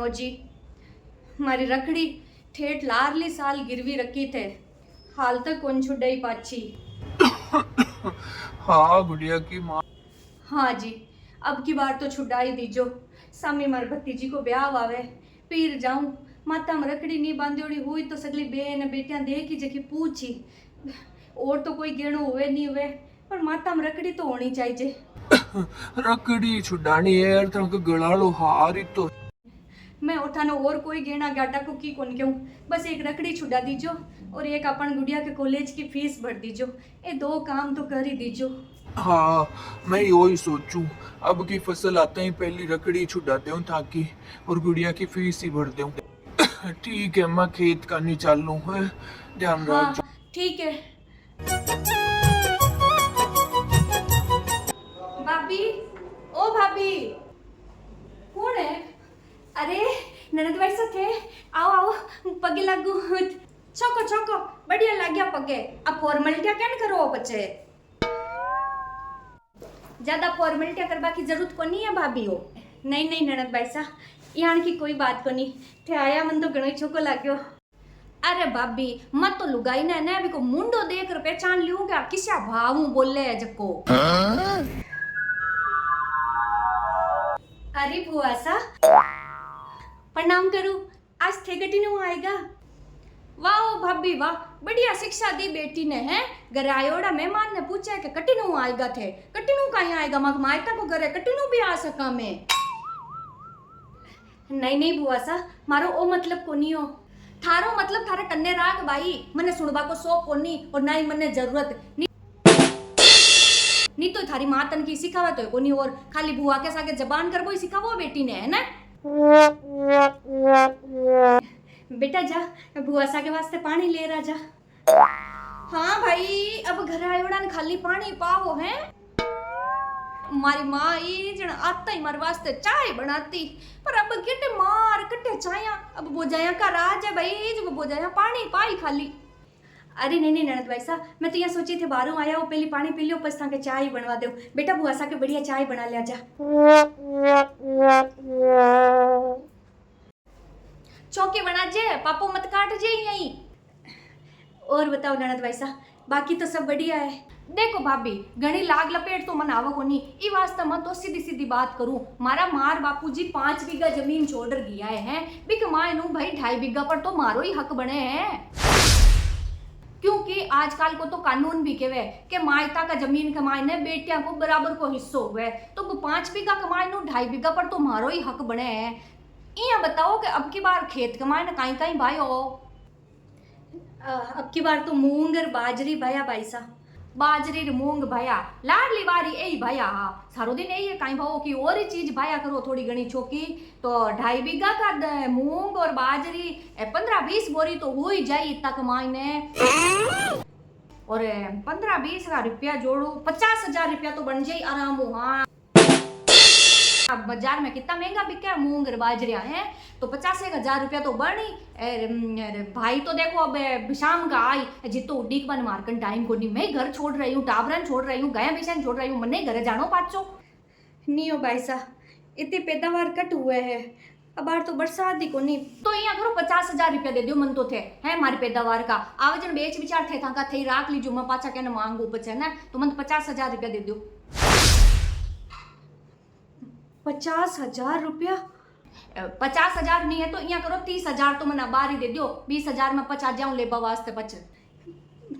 लो जी, मारी रखड़ी ठेठ लारली साल गिरवी रखी थे, हाल तक कौन छुड़ाई पाची। हाँ गुड़िया की माँ। हाँ जी, अब की बार तो छुड़ाई दीजो। सामी मार भतीजी को ब्याह आवे, पीर जाऊं माता में रखड़ी नहीं बांधोड़ी हुई तो सगली बेन बेटियां देखी जकी पूछी, और तो कोई गेणो हुए नहीं हुए पर माता में रखड़ी तो होनी चाहिए। रकड़ी छुड़ानी है यार, तेरे गला लो हार ही तो। मैं उठानो और कोई गेना गाटा को की कौन क्यों, बस एक रकड़ी छुड़ा दीजो और एक अपन गुड़िया के कॉलेज की फीस भर दीजो, ये दो काम तो कर ही दीजो। हाँ मैं यही सोचूं, अब की फसल आते ही पहली रकड़ी छुड़ा दूं ताकि और गुड़िया की फीस ही भर दूं। ठीक है मैं खेत का नहीं चालू है, ध्यान रख। हाँ ठीक है। भाभी, ओ भाभी, कौन है? अरे ननद भाई साथ है, आओ आओ पगे लागू। छोको छोको बढ़िया लाग गया पगे। अब फॉर्मेलिटी क्या करो बच्चे, ज्यादा फॉर्मेलिटी करवा की जरूरत को नहीं है भाभी हो। नहीं नहीं ननद भाई सा, यहाँ की कोई बात को नहीं थे, आया मन तो घणो छोको लाग्यो। अरे भाभी मत तो लुगाई ना ना अभी को मुंडो देख कर पहचान लूंगा किसा भाव बोले है जको। अरे बुआ सा प्रणाम करूं, आज थे गटी नु आएगा। वाह भाभी वाह, बढ़िया शिक्षा दी बेटी ने है। घर आयोड़ा मेहमान ने पूछा कि कटिनू आएगा थे, कटिनू कहीं आएगा मग मायता को घर है कटिनू भी आ सका मैं। नहीं नहीं बुआ सा, मारो ओ मतलब कोनी हो, थारो मतलब थारे कन्ने राग भाई, मने सुनबा को शौक कोनी और ना ही मने जरूरत नहीं तो थारी माँ तन की सिखावा तो कोनी और खाली बुआ के सागे जबान कर वो सिखावो बेटी ने है ना। बेटा जा बुआ सा के वास्ते पानी ले रहा जा। हाँ भाई अब घर आयोड़ा ने खाली पानी पावो है। मारी माँ ये जन आता ही मारे वास्ते चाय बनाती, पर अब किटे मार कटे चाया अब बोझाया का राज है भाई, जब बोझाया पानी पाई खाली। अरे नहीं नहीं ननद भाई साहब, मैं तो यहाँ सोची थे बाहरों आया हो पहले पानी पी लियो पछता के चाय बनवा दो। बेटा बुआ सा के बढ़िया चाय बना लिया जा। चौके बना जे पापो मत काट जे यहीं। और बताओ ननद भाई साहब, बाकी तो सब बढ़िया है। देखो भाभी घनी लाग लपेट तो मन आवो कोनी, ई वास्ते मैं तो सीधी सीधी बात करूं, मारा मार बापूजी 5 बीघा जमीन छोड़ गया है, बिक माए नु भाई 2.5 बीघा पर तो मारो ही हक बने हैं। क्योंकि आजकल को तो कानून भी कहवे कि मायता का जमीन कमाए ने बेटियां को बराबर को हिस्सो हुए, तो 5 बीघा कमाए नु 2.5 बीघा पर तो मारो ही हक बने हैं। ये बताओ कि अब की बार खेत कमाए ना कहीं कहीं भाई हो, अब की बार तो मूंग और बाजरी भया भाई सा, बाजरी रे मूंग भया लाडली बारी यही भया। हाँ सारो दिन यही है कहीं भाव की और ही चीज भया करो थोड़ी घनी छोकी, तो 2.5 बीघा का मूंग और बाजरी 15-20 बोरी तो हो ही जाए तक मायने, और 15-20 हजार रुपया जोड़ो 50,000 रुपया तो बन जाये आराम हो। हाँ अब बाजार में कितना महंगा बिका है मूंग और बाजरिया है, तो 50,000 रुपया तो बनी। भाई तो देखो अब शाम का आई जितो उड़ीक बन मारकन टाइम को नहीं, मैं घर छोड़ रही हूँ, टाबरन छोड़ रही हूँ, गाय भैंसन छोड़ रही हूँ, मन्ने घर जानो पाचो नहीं हो भाई साहब, इतनी पैदावार कट हुए है अब बार तो बरसात ही को नहीं, तो यहाँ करो 50,000 रुपया दे दो मन तो थे है हमारी पैदावार का आवेजन बेच विचार थे था थे राख लीजो मैं पाचा कहना मांगू बचे ना, तो मन 50,000 रुपया दे दो। 50,000 रुपया? 50,000 नहीं है तो यहाँ करो 30,000 तो मैंने बारी दे दो, 20,000 में पचा जाऊं लेबा वास्ते पच।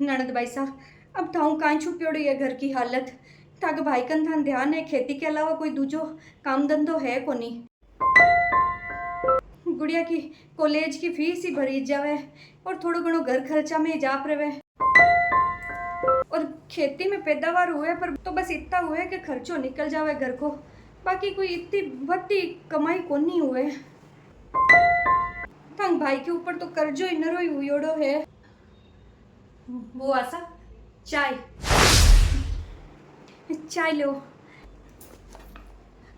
ननद भाई साहब अब थाऊ कहीं छुप्योड़ी है घर की हालत, ताकि भाई कन थान ध्यान है खेती के अलावा कोई दूजो काम धंधो है को नहीं, गुड़िया की कॉलेज की फीस ही भरी जावे और थोड़ा घणो घर खर्चा में जा रहे, और खेती में पैदावार हुए पर तो बस इतना हुए कि खर्चो निकल जावे घर को, बाकी कोई इतनी बड़ी कमाई को नहीं हुए। तंग भाई के ऊपर तो कर्जो ही नरो ही हुयोड़ो है। वो आसा चाय चाय लो।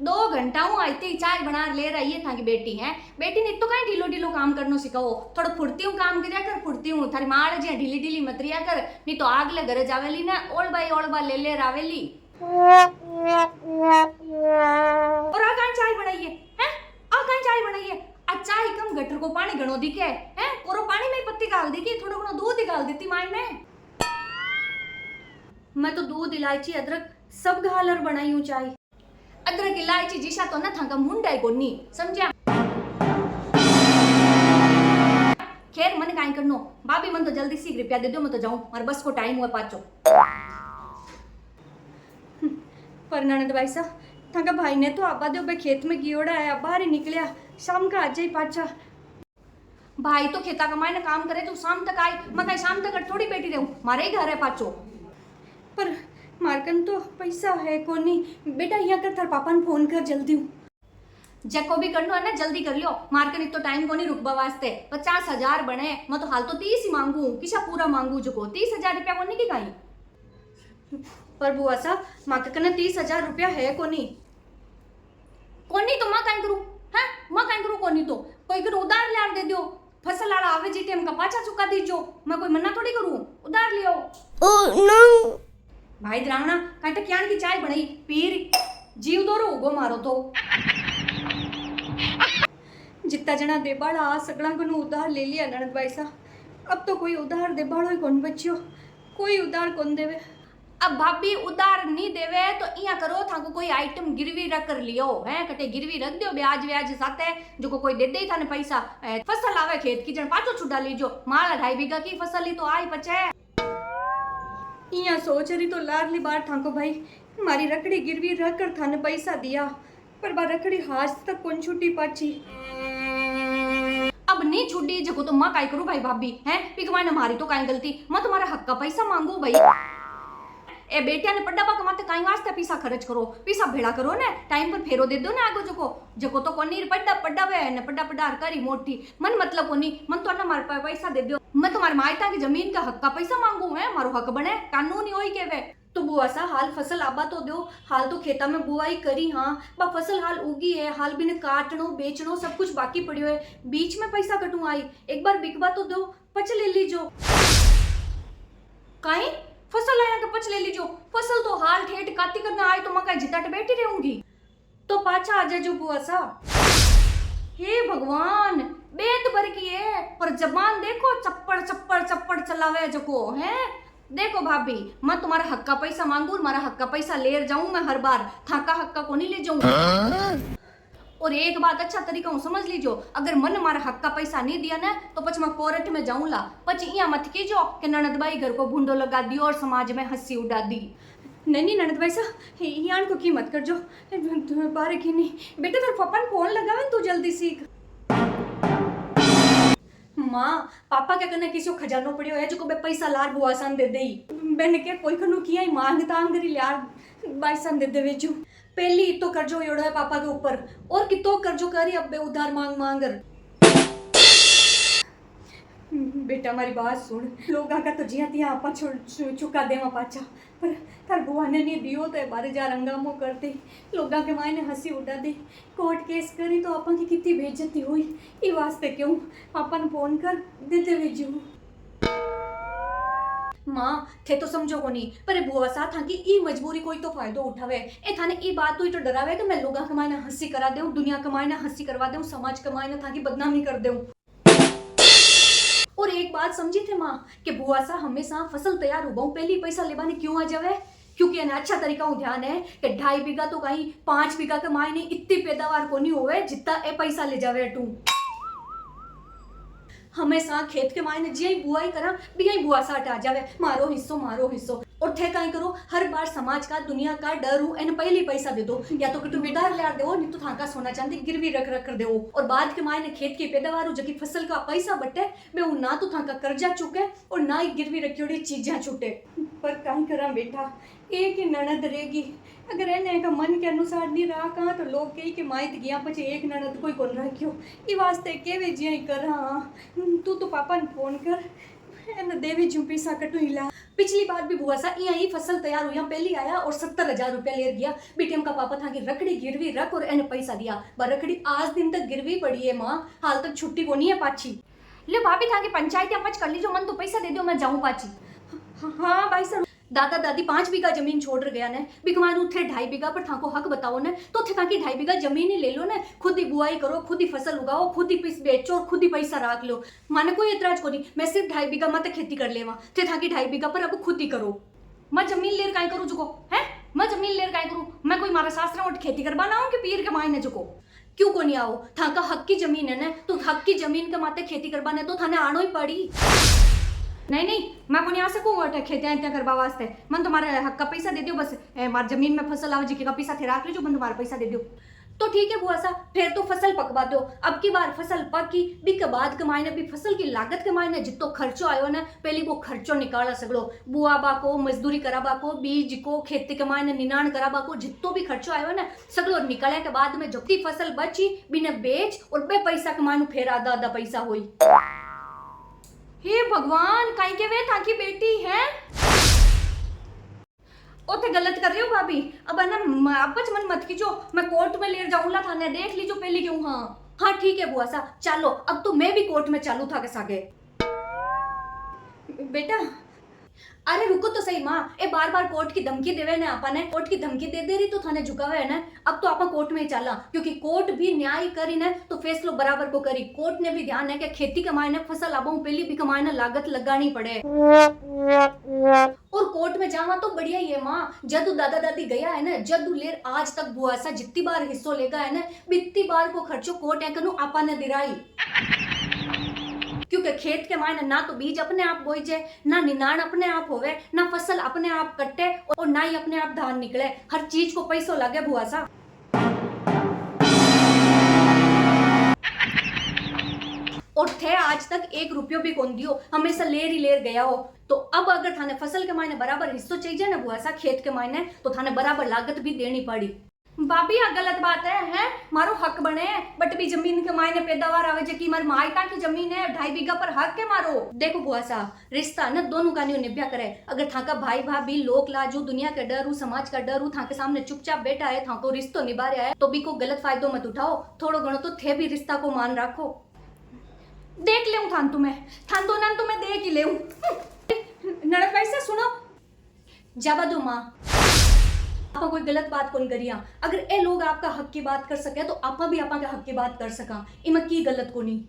2 घंटा हूँ आती चाय बना ले रही है था की बेटी है, बेटी ने तो कहीं ढीलो ढीलो काम करनो सिखाओ, थोड़ा फुर्ती हूँ काम करया कर, फुर्ती हूँ थारी माड़ जी ढीली ढीली मत रिया कर, नहीं तो आगले घर जावेली ना ओलबा ले रावेली। और आ कहाँ चाय बनाइए हैं, आ कहाँ चाय बनाइए, आ चाय कम गटर को पानी घणो दिखे हैं कोरो पानी में पत्ती गाल दी कि थोड़ा घणो दूध ही गाल देती माई ने। मैं तो दूध इलायची अदरक सब घालर बनाई हूँ चाय। अदरक इलायची जिसा तो न था मुंडा को नी समझा। खैर मन काई करनो भाभी मन तो जल्दी सी रुपया दे दो मैं तो जाऊं मारे बस को टाइम हुआ पाचो। पर ननद भाई सा थाका भाई ने तो आबा दो खेत में गियोड़ा है बाहर ही निकलिया शाम का आज ही पाचा। भाई तो खेता कमाए ना काम करे तो शाम तक आई मैं कहीं शाम तक थोड़ी बैठी रहूं मारे ही घर है पाचो। पर मारकन तो पैसा है कोनी बेटा यहाँ कर थार पापा ने फोन कर जल्दी हूँ जको भी करनो है ना जल्दी कर लियो मारकन इतो टाइम को नहीं रुकबा वास्ते 50,000 बने मैं तो हाल तो 30 ही मांगू किसा पूरा मांगू जो को 30,000 रुपया कोनी की काई। पर बुआ सा माँ के कने 30,000 रुपया है कोनी तो माँ काई करूँ हैं माँ काई करूँ कोनी तो कोई कर उधार लार दे दियो फसल आड़ा आवे जी टेम का पाचा चुका दीजो मैं कोई मना थोड़ी करूँ उधार लियो। नो भाई द्रावणा काई तो क्यान की चाय बनाई पीर जीव दो उगो मारो तो जितना जना देबाड़ा आ सगड़ा को उधार ले लिया ननद भाई सा अब तो कोई उधार देबाड़ो ही कौन बच्चियो कोई उधार कौन देवे। अब भाभी उधार नहीं देवे तो इया करो थाको कोई आइटम गिरवी रख कर लियो है कटे गिरवी रख दियो ब्याज व्याज साथे जो को कोई दे दे थाने पैसा फसल आवे खेत की जन पाछो छुड़ा लीजो माल 2.5 बीघा की फसल ही तो आई पचे। इया सोच रही तो लाडली बार थाको भाई मारी रकड़ी गिरवी रख कर थाने पैसा दिया पर बार रकड़ी हाथ तक कौन छुट्टी पाची अब नहीं छुट्टी जको तो माँ काई करूँ भाई भाभी हैं पिकवा ने मारी तो काई गलती मैं तुम्हारा हक का पैसा मांगू भाई ए बेटिया ने पड्डा कमाते काई वास्ते पैसा खर्च करो पैसा भेड़ा करो ने टाइम पर फेरो दे दो ना आगो जको तो कोनी पड्डा वे ने पड्डा करी मोटी मन मतलब कोनी मन तो ना मार पैसा दे दो मैं तुम्हारे मायता की जमीन का हक का पैसा मांगू है मारो हक बने कानूनी होई के वे तो बुआ सा हाल फसल आबा तो दो हाल तो खेता में बुआई करी हाँ बा फसल हाल उगी है हाल भी ने काटनो बेचनो सब कुछ बाकी पड़ियो है बीच में पैसा कटू आई एक बार बिकवा तो दो पच ले लीजो काई फसल आया के पच ले लीजो फसल तो हाल ठेठ काती करना आई तो मैं कहीं जिता बैठी रहूंगी तो पाछा आ जाजो बुआ सा। हे भगवान बेद भर की है पर जबान देखो चप्पड़ चप्पड़ चप्पड़ चलावे जको है। देखो भाभी मैं तुम्हारा हक का पैसा मांगू और मारा हक का पैसा ले जाऊं मैं हर बार थाका हक का को नहीं ले जाऊं। और एक बात अच्छा तरीका हूँ समझ लीजो अगर मन मारा हक का पैसा नहीं दिया ना तो पछ मैं कोर्ट में जाऊंला पछ इया मत कीजो कि ननदबाई घर को भूंडो लगा दी और समाज में हंसी उड़ा दी। नहीं ननद भाई सा यान को की मत कर जो बारे की नहीं बेटा तेरे पापा ने फोन लगा तू जल्दी सीख। माँ पापा क्या करना किसी को खजानो पड़ियो है जो को बे पैसा लार बुआ सान दे देई मैंने क्या कोई कनु किया ही मांगता अंगरी लार बाई सान दे दे वेजू पहली तो कर्जो योड़ा है पापा के ऊपर और कितो कर्जो करी अब बे उधार मांग मांगर। बेटा हमारी बात सुन लोग का तो जिया तिया आपा चुका देवा पाचा पर थार बुआ ने नहीं दियो तो बारे जा रंगामो करते लोग के मायने हंसी उड़ा दे कोर्ट केस करी तो आपा की कितनी बेइज्जती हुई ई वास्ते क्यों पापा ने फोन कर देते भेजू। माँ थे तो समझो को नहीं पर बुआ सा था कि ई मजबूरी कोई तो फायदो उठावे ए थाने ई बात तो डरावे कि मैं लोगा के मायने हंसी करा देऊं दुनिया के मायने हंसी करवा देऊं समाज के मायने था कि बदनामी कर देऊं। और एक बात समझी थे माँ कि बुआ सा हमेशा फसल तैयार हो पहली पैसा लेवाने क्यों आ जावे क्योंकि इन्हें अच्छा तरीका हूँ ध्यान है कि 2.5 बीघा तो कहीं 5 बीघा के मायने इतनी पैदावार को नहीं होवे जितना ए पैसा ले जावे तू। हमेशा खेत के मायने जी बुआई करा भी बुआ सा हटा जावे मारो हिस्सो और थे कहीं करो हर बार समाज का दुनिया का डर हूँ इन पहले पैसा दे दो या तो तुम बेदार ले दो नहीं तो थाका सोना चांदी गिरवी रख कर दो और बाद के मायने खेत की पैदावार हो जबकि फसल का पैसा बटे वे वो ना तो थाका कर्जा चुके और ना ही गिरवी रखी हुई चीजें छूटे। पर कहीं करा बेटा एक ही ननद रहेगी अगर एने का मन के अनुसार नहीं रहा कहाँ तो लोग कही कि माइत गया पचे एक ननद कोई कौन रखियो ई वास्ते केवे जिया कर तू तो पापा ने फोन कर एने देवी जू पैसा कटू हिला। पिछली बार भी बुआ सा यही फसल तैयार हुई पहली आया और 70,000 रुपया ले गया बीटीएम का पापा था कि रखड़ी गिरवी रख और एने पैसा दिया पर रखड़ी आज दिन तक गिरवी पड़ी है माँ हाल तक छुट्टी को नहीं है पाची। ले भाभी था कि पंचायत या पच कर लीजो मन तो पैसा दे दो मैं जाऊँ पाची। हाँ भाई सर दादा दादी 5 बीघा जमीन छोड़ गया ने बिकमान उथे 2.5 बीघा पर थाको हक बताओ ने तो थे ताकि 2.5 बीघा जमीन ही ले लो ने, खुद ही बुआई करो, खुद ही फसल उगाओ, खुद ही पिस बेचो और खुद ही पैसा राख लो। माने कोई एतराज को नहीं, मैं सिर्फ 2.5 बीघा मत खेती कर लेवा थे ताकि 2.5 बीघा पर अब खुद ही करो। मैं जमीन लेर काई करूं जुको है, मैं जमीन लेर काई करूं, मैं कोई मारा शास्त्र उठ खेती करवा ना आऊं कि पीर के मायने जुको क्यों को नहीं आओ। थाका हक की जमीन है ना, तो हक की जमीन के माते खेती करवाने तो थाने आनो ही पड़ी। नहीं नहीं, मैं को नहीं आ सकूँ खेती इतना करवा वास्ते। मन तुम्हारे हक का पैसा दे दो बस, मार जमीन में फसल आवे जी का पैसा थे राख लीजिए, मन तुम्हारा पैसा दे दो तो ठीक है बुआ सा, फिर तो फसल पकवा दो। अब की बार फसल पकी भी के बाद कमाई ने भी फसल की लागत कमाई ने जितो खर्चो आयो ना पहले वो खर्चो निकाला सगड़ो, बुआ बा को मजदूरी कराबा को, बीज को, खेती कमाई ने निनाण कराबा को, जितो भी खर्चो आयो ना सगड़ो निकाले के बाद में जबती फसल बची बिने बेच और बे पैसा कमानु फिर आधा आधा पैसा हुई। हे भगवान, काई के वे ताकि बेटी है ओते गलत कर रही हो भाभी। अब है ना आपच मन मत कीजो, मैं कोर्ट में ले जाऊंगा थाने, देख लीजो पहले क्यों। हाँ ठीक है बुआ सा, चलो अब तो मैं भी कोर्ट में चालू था के सागे। बेटा अरे रुको तो सही माँ, ए बार बार कोर्ट की धमकी देवे ने आपा ने, कोर्ट की धमकी दे दे रही तो थाने झुकावे है ना। अब तो आपा कोर्ट में ही चला, क्योंकि कोर्ट भी न्याय करी ने तो फैसलो बराबर को करी। कोर्ट ने भी ध्यान है कि खेती कमाए ने फसल आबो पहली भी कमाए ने लागत लगानी पड़े। और कोर्ट में जावा तो बढ़िया ही है माँ, जदू दादा दादी गया है ना, जदू लेर आज तक बुआ सा जितनी बार हिस्सों लेगा है ना बितनी बार को खर्चो कोर्ट है कनु आपा ने दिराई। क्योंकि खेत के मायने ना तो बीज अपने आप बोई जाए, ना निनाण अपने आप होवे, ना फसल अपने आप कटे और ना ही अपने आप धान निकले, हर चीज को पैसों लगे बुआ सा। और थे आज तक 1 रुपयो भी कौन दियो, हमेशा लेर ही लेर गया हो। तो अब अगर थाने फसल के मायने बराबर हिस्सों चाहिए ना बुआ सा खेत के मायने, तो थाने बराबर लागत भी देनी पड़ी। भाभी आ गलत बात है मारो हक बने बट भी जमीन के मायने पैदावार आवे जे की मार मायका की जमीन है 2.5 बीघा पर हक है मारो। देखो बुआ सा, रिश्ता न दोनों का निभ्या करे। अगर थाका भाई भाभी लोक लाजू दुनिया का डर समाज का डर थाके सामने चुपचाप बैठा है, थाको रिश्तो निभा रहा है तो भी को गलत फायदो मत उठाओ, थोड़ो घणो तो थे भी रिश्ता को मान रखो। देख ले थान तुम्हें देख ही ले नड़क कैसे सुनो जावा दो माँ, आपा कोई गलत बात कौन करिया। अगर ए लोग आपका हक की बात कर सके तो आपा भी आपा के हक की बात कर सका, इमा की गलत को नहीं।